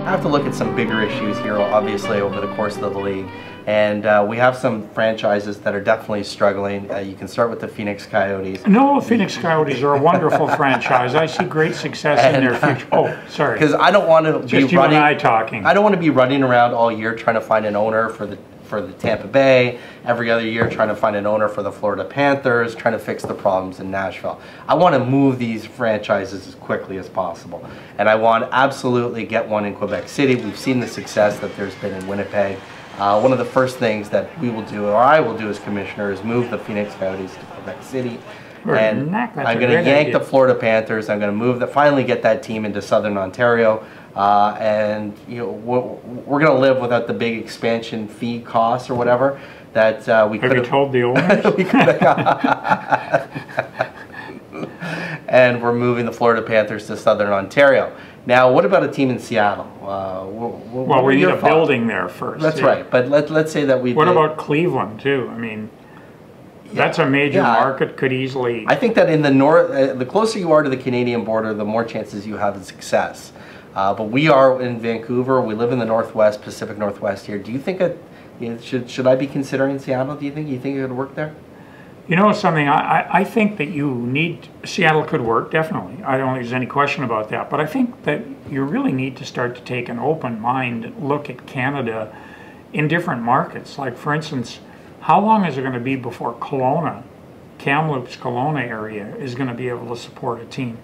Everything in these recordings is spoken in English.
have to look at some bigger issues here, obviously, over the course of the league. And we have some franchises that are definitely struggling. You can start with the Phoenix Coyotes. No, Phoenix Coyotes are a wonderful franchise. I see great success in their future. Oh, sorry. Because I don't want to be Just you and I talking. I don't want to be running around all year trying to find an owner for the Tampa Bay, every other year trying to find an owner for the Florida Panthers, trying to fix the problems in Nashville. I want to move these franchises as quickly as possible. And I want to absolutely get one in Quebec City. We've seen the success that there's been in Winnipeg. One of the first things that we will do, or I will do as commissioner, is move the Phoenix Coyotes to Quebec City. And I'm going to yank the Florida Panthers. I'm going to move finally get that team into Southern Ontario. And we're going to live without the big expansion fee costs or whatever that we could have told the owners. And we're moving the Florida Panthers to Southern Ontario. Now, what about a team in Seattle? Well, we need a building there first. That's right. But let's say that we. What about Cleveland too? I mean, that's a major market. Could easily. I think that in the north, the closer you are to the Canadian border, the more chances you have of success. But we are in Vancouver. We live in the Northwest, Pacific Northwest here. Do you think should I be considering Seattle? Do you think it would work there? You know something, I think that Seattle could work, definitely. I don't think there's any question about that. But I think that you really need to start to take an open mind look at Canada in different markets. Like, for instance, how long is it going to be before Kelowna, Kamloops, Kelowna area is going to be able to support a team?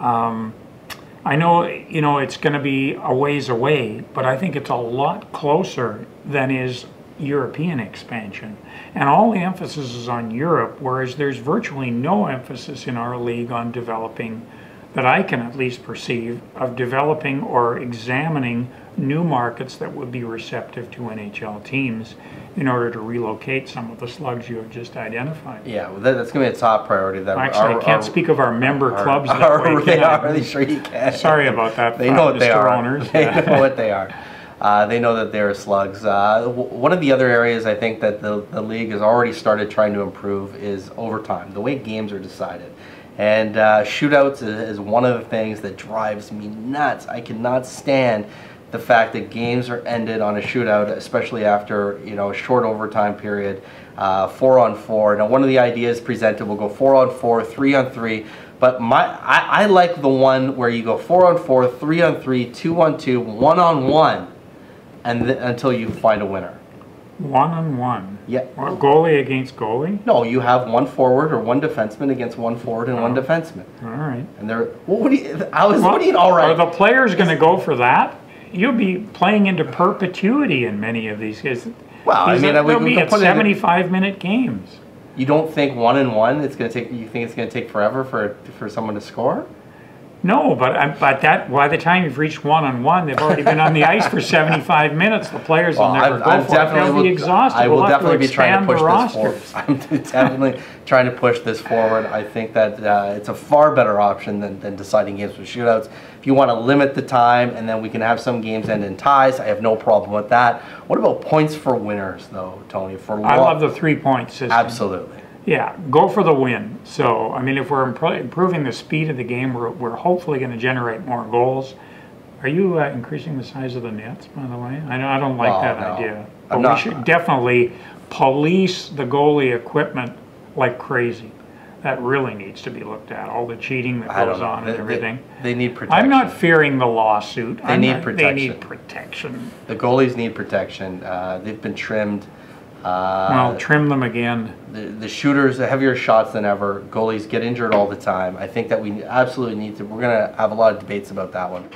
I know, it's going to be a ways away, but I think it's a lot closer than is European expansion. And all the emphasis is on Europe, whereas there's virtually no emphasis in our league on developing, that I can at least perceive, of developing or examining new markets that would be receptive to NHL teams in order to relocate some of the slugs you have just identified. Yeah, well, that's going to be a top priority. Actually, I can't speak of our member clubs that way. They are really sure you can. Sorry about that. They know what they are. Owners. They know what they are. They know that they're slugs. One of the other areas I think that the league has already started trying to improve is overtime, the way games are decided. And shootouts is one of the things that drives me nuts. I cannot stand the fact that games are ended on a shootout, especially after a short overtime period, 4-on-4. Now, one of the ideas presented will go 4-on-4, 3-on-3. But I like the one where you go 4-on-4, 3-on-3, 2-on-2, 1-on-1, and until you find a winner. 1-on-1. Yeah. Or goalie against goalie? No, you have one forward or one defenseman against one forward and one defenseman. All right. And they're what do you all right? Are the players going to go for that? You'll be playing into perpetuity in many of these cases. Well, they'll be at 75-minute games. You don't think 1-on-1 it's going to take? You think it's going to take forever for someone to score? No, but that by the time you've reached 1-on-1, they've already been on the ice for 75 minutes. The players will never go for it. They'll be exhausted. I will definitely be trying to push this forward. I'm definitely trying to push this forward. I think that it's a far better option than deciding games with shootouts. If you want to limit the time and then we can have some games end in ties, I have no problem with that. What about points for winners, though, Tony? I love the 3-point system. Absolutely. Yeah, go for the win. So, I mean, if we're improving the speed of the game, we're hopefully going to generate more goals. Are you increasing the size of the nets, by the way? I don't like that idea. But we should definitely police the goalie equipment like crazy. That really needs to be looked at. All the cheating that goes on and everything. They need protection. I'm not fearing the lawsuit. They need protection. They need protection. The goalies need protection. They've been trimmed. Well, trim them again. The shooters, heavier shots than ever. Goalies get injured all the time. I think that we absolutely need to. We're going to have a lot of debates about that one.